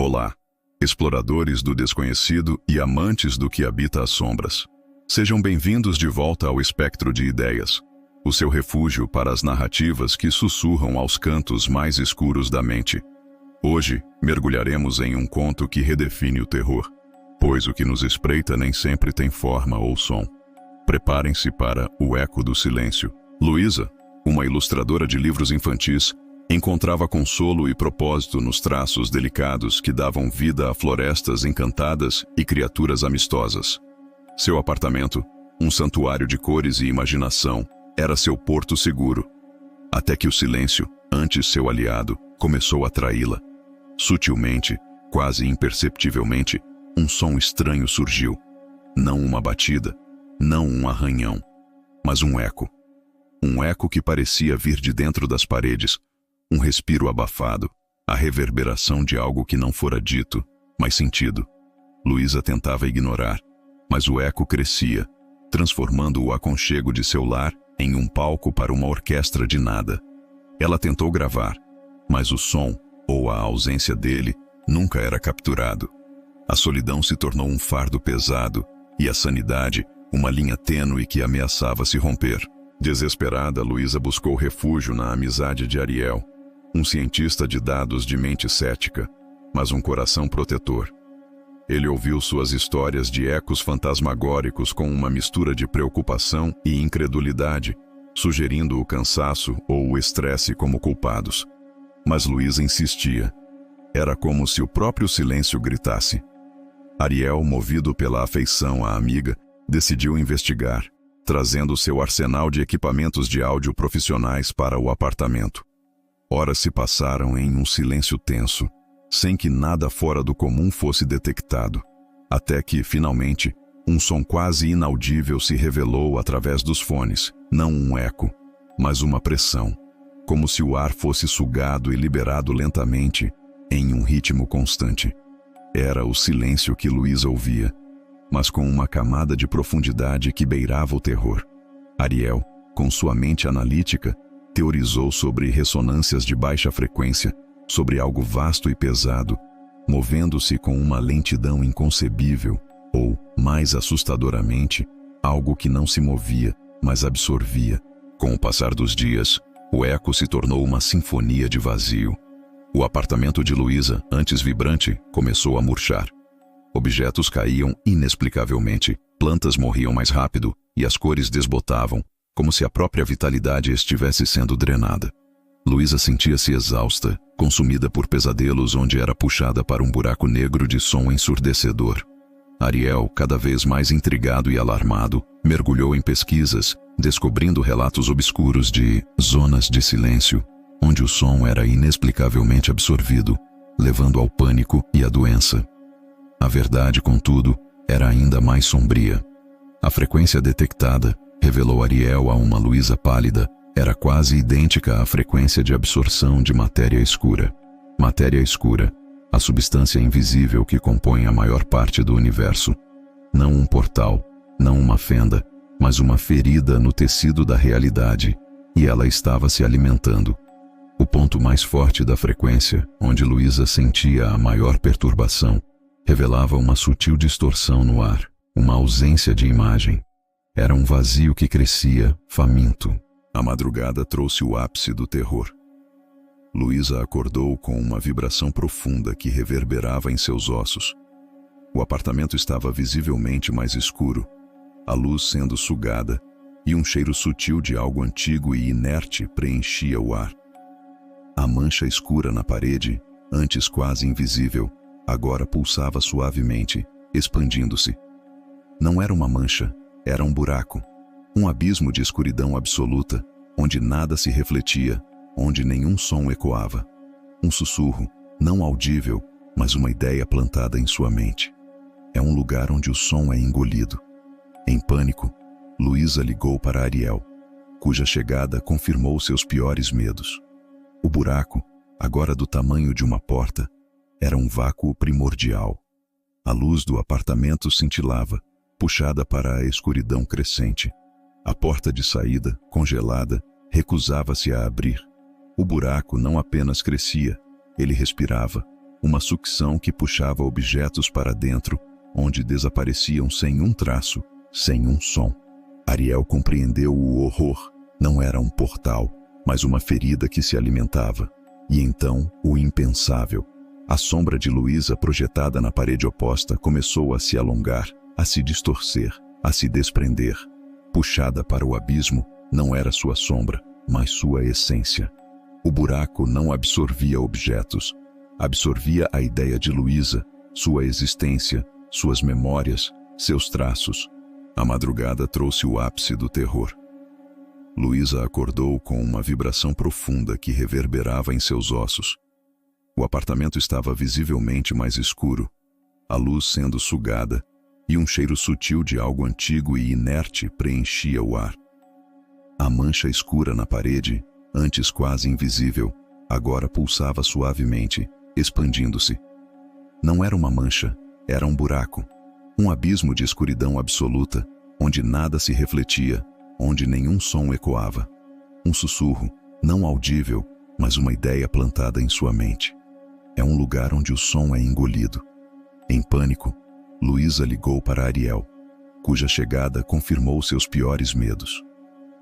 Olá, exploradores do desconhecido e amantes do que habita as sombras. Sejam bem-vindos de volta ao Espectro de Ideias, o seu refúgio para as narrativas que sussurram aos cantos mais escuros da mente. Hoje, mergulharemos em um conto que redefine o terror, pois o que nos espreita nem sempre tem forma ou som. Preparem-se para O Eco do Silêncio. Luísa, uma ilustradora de livros infantis, encontrava consolo e propósito nos traços delicados que davam vida a florestas encantadas e criaturas amistosas. Seu apartamento, um santuário de cores e imaginação, era seu porto seguro. Até que o silêncio, antes seu aliado, começou a traí-la. Sutilmente, quase imperceptivelmente, um som estranho surgiu. Não uma batida, não um arranhão, mas um eco. Um eco que parecia vir de dentro das paredes, um respiro abafado, a reverberação de algo que não fora dito, mas sentido. Luísa tentava ignorar, mas o eco crescia, transformando o aconchego de seu lar em um palco para uma orquestra de nada. Ela tentou gravar, mas o som, ou a ausência dele, nunca era capturado. A solidão se tornou um fardo pesado, e a sanidade, uma linha tênue que ameaçava se romper. Desesperada, Luísa buscou refúgio na amizade de Ariel, um cientista de dados de mente cética, mas um coração protetor. Ele ouviu suas histórias de ecos fantasmagóricos com uma mistura de preocupação e incredulidade, sugerindo o cansaço ou o estresse como culpados. Mas Luísa insistia. Era como se o próprio silêncio gritasse. Ariel, movido pela afeição à amiga, decidiu investigar, trazendo seu arsenal de equipamentos de áudio profissionais para o apartamento. Horas se passaram em um silêncio tenso, sem que nada fora do comum fosse detectado, até que, finalmente, um som quase inaudível se revelou através dos fones, não um eco, mas uma pressão, como se o ar fosse sugado e liberado lentamente, em um ritmo constante. Era o silêncio que Luísa ouvia, mas com uma camada de profundidade que beirava o terror. Ariel, com sua mente analítica, teorizou sobre ressonâncias de baixa frequência, sobre algo vasto e pesado, movendo-se com uma lentidão inconcebível, ou, mais assustadoramente, algo que não se movia, mas absorvia. Com o passar dos dias, o eco se tornou uma sinfonia de vazio. O apartamento de Luísa, antes vibrante, começou a murchar. Objetos caíam inexplicavelmente, plantas morriam mais rápido e as cores desbotavam, como se a própria vitalidade estivesse sendo drenada. Luísa sentia-se exausta, consumida por pesadelos onde era puxada para um buraco negro de som ensurdecedor. Ariel, cada vez mais intrigado e alarmado, mergulhou em pesquisas, descobrindo relatos obscuros de zonas de silêncio, onde o som era inexplicavelmente absorvido, levando ao pânico e à doença. A verdade, contudo, era ainda mais sombria. A frequência detectada, revelou Ariel a uma Luísa pálida, era quase idêntica à frequência de absorção de matéria escura. Matéria escura, a substância invisível que compõe a maior parte do universo. Não um portal, não uma fenda, mas uma ferida no tecido da realidade, e ela estava se alimentando. O ponto mais forte da frequência, onde Luísa sentia a maior perturbação, revelava uma sutil distorção no ar, uma ausência de imagem. Era um vazio que crescia, faminto. A madrugada trouxe o ápice do terror. Luísa acordou com uma vibração profunda que reverberava em seus ossos. O apartamento estava visivelmente mais escuro, a luz sendo sugada, e um cheiro sutil de algo antigo e inerte preenchia o ar. A mancha escura na parede, antes quase invisível, agora pulsava suavemente, expandindo-se. Não era uma mancha, era um buraco, um abismo de escuridão absoluta, onde nada se refletia, onde nenhum som ecoava. Um sussurro, não audível, mas uma ideia plantada em sua mente. É um lugar onde o som é engolido. Em pânico, Luísa ligou para Ariel, cuja chegada confirmou seus piores medos. O buraco, agora do tamanho de uma porta, era um vácuo primordial. A luz do apartamento cintilava, puxada para a escuridão crescente. A porta de saída, congelada, recusava-se a abrir. O buraco não apenas crescia, ele respirava, uma sucção que puxava objetos para dentro, onde desapareciam sem um traço, sem um som. Ariel compreendeu o horror. Não era um portal, mas uma ferida que se alimentava. E então, o impensável. A sombra de Luísa projetada na parede oposta começou a se alongar, a se distorcer, a se desprender. Puxada para o abismo, não era sua sombra, mas sua essência. O buraco não absorvia objetos, absorvia a ideia de Luísa, sua existência, suas memórias, seus traços. A madrugada trouxe o ápice do terror. Luísa acordou com uma vibração profunda que reverberava em seus ossos. O apartamento estava visivelmente mais escuro, a luz sendo sugada, e um cheiro sutil de algo antigo e inerte preenchia o ar. A mancha escura na parede, antes quase invisível, agora pulsava suavemente, expandindo-se. Não era uma mancha, era um buraco, um abismo de escuridão absoluta, onde nada se refletia, onde nenhum som ecoava. Um sussurro, não audível, mas uma ideia plantada em sua mente. É um lugar onde o som é engolido. Em pânico, Luísa ligou para Ariel, cuja chegada confirmou seus piores medos.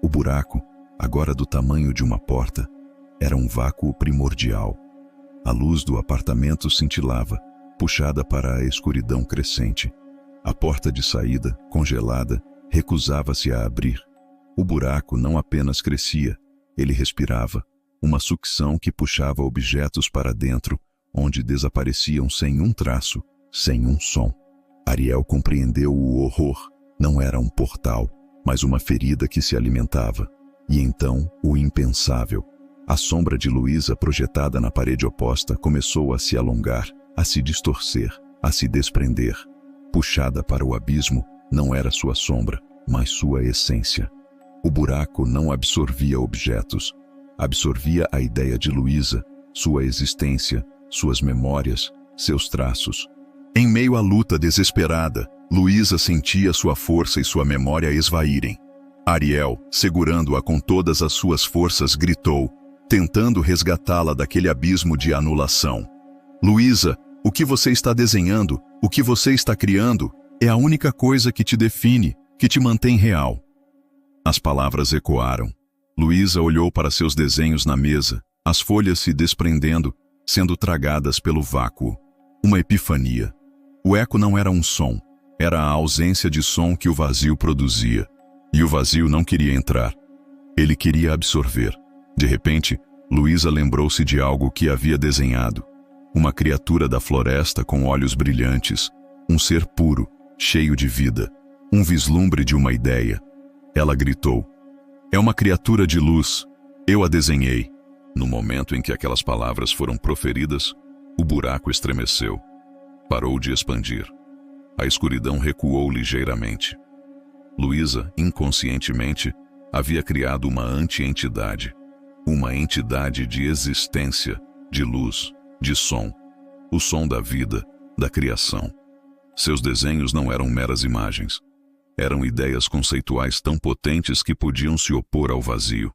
O buraco, agora do tamanho de uma porta, era um vácuo primordial. A luz do apartamento cintilava, puxada para a escuridão crescente. A porta de saída, congelada, recusava-se a abrir. O buraco não apenas crescia, ele respirava, uma sucção que puxava objetos para dentro, onde desapareciam sem um traço, sem um som. Ariel compreendeu o horror. Não era um portal, mas uma ferida que se alimentava. E então, o impensável. A sombra de Luísa projetada na parede oposta começou a se alongar, a se distorcer, a se desprender. Puxada para o abismo, não era sua sombra, mas sua essência. O buraco não absorvia objetos, absorvia a ideia de Luísa, sua existência, suas memórias, seus traços. Em meio à luta desesperada, Luísa sentia sua força e sua memória esvaírem. Ariel, segurando-a com todas as suas forças, gritou, tentando resgatá-la daquele abismo de anulação. Luísa, o que você está desenhando, o que você está criando, é a única coisa que te define, que te mantém real. As palavras ecoaram. Luísa olhou para seus desenhos na mesa, as folhas se desprendendo, sendo tragadas pelo vácuo. Uma epifania. O eco não era um som, era a ausência de som que o vazio produzia. E o vazio não queria entrar. Ele queria absorver. De repente, Luísa lembrou-se de algo que havia desenhado. Uma criatura da floresta com olhos brilhantes, um ser puro, cheio de vida, um vislumbre de uma ideia. Ela gritou, "É uma criatura de luz, eu a desenhei." No momento em que aquelas palavras foram proferidas, o buraco estremeceu. Parou de expandir. A escuridão recuou ligeiramente. Luísa, inconscientemente, havia criado uma anti-entidade. Uma entidade de existência, de luz, de som. O som da vida, da criação. Seus desenhos não eram meras imagens. Eram ideias conceituais tão potentes que podiam se opor ao vazio.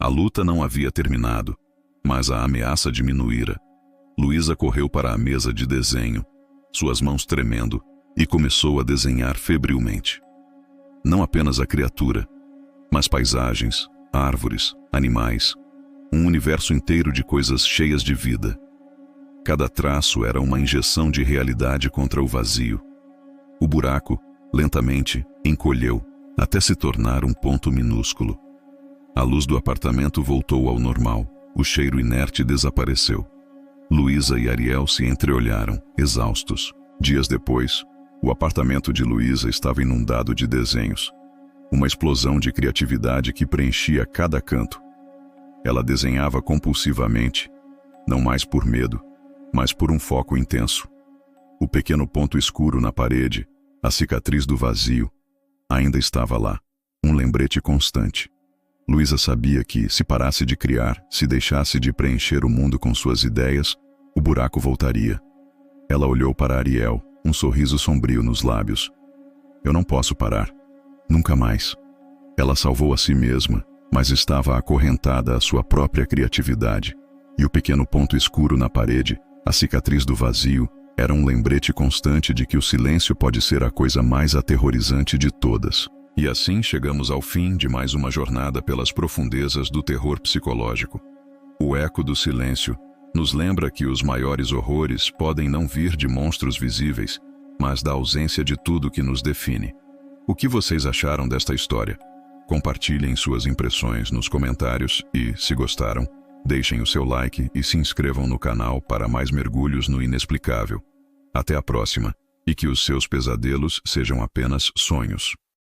A luta não havia terminado, mas a ameaça diminuíra. Luísa correu para a mesa de desenho, suas mãos tremendo, e começou a desenhar febrilmente. Não apenas a criatura, mas paisagens, árvores, animais, um universo inteiro de coisas cheias de vida. Cada traço era uma injeção de realidade contra o vazio. O buraco, lentamente, encolheu, até se tornar um ponto minúsculo. A luz do apartamento voltou ao normal, o cheiro inerte desapareceu. Luísa e Ariel se entreolharam, exaustos. Dias depois, o apartamento de Luísa estava inundado de desenhos. Uma explosão de criatividade que preenchia cada canto. Ela desenhava compulsivamente, não mais por medo, mas por um foco intenso. O pequeno ponto escuro na parede, a cicatriz do vazio, ainda estava lá, um lembrete constante. Luísa sabia que, se parasse de criar, se deixasse de preencher o mundo com suas ideias, o buraco voltaria. Ela olhou para Ariel, um sorriso sombrio nos lábios. Eu não posso parar. Nunca mais. Ela salvou a si mesma, mas estava acorrentada à sua própria criatividade, e o pequeno ponto escuro na parede A cicatriz do vazio era um lembrete constante de que o silêncio pode ser a coisa mais aterrorizante de todas. E assim chegamos ao fim de mais uma jornada pelas profundezas do terror psicológico. O eco do silêncio nos lembra que os maiores horrores podem não vir de monstros visíveis, mas da ausência de tudo que nos define. O que vocês acharam desta história? Compartilhem suas impressões nos comentários e, se gostaram, deixem o seu like e se inscrevam no canal para mais mergulhos no inexplicável. Até a próxima, e que os seus pesadelos sejam apenas sonhos.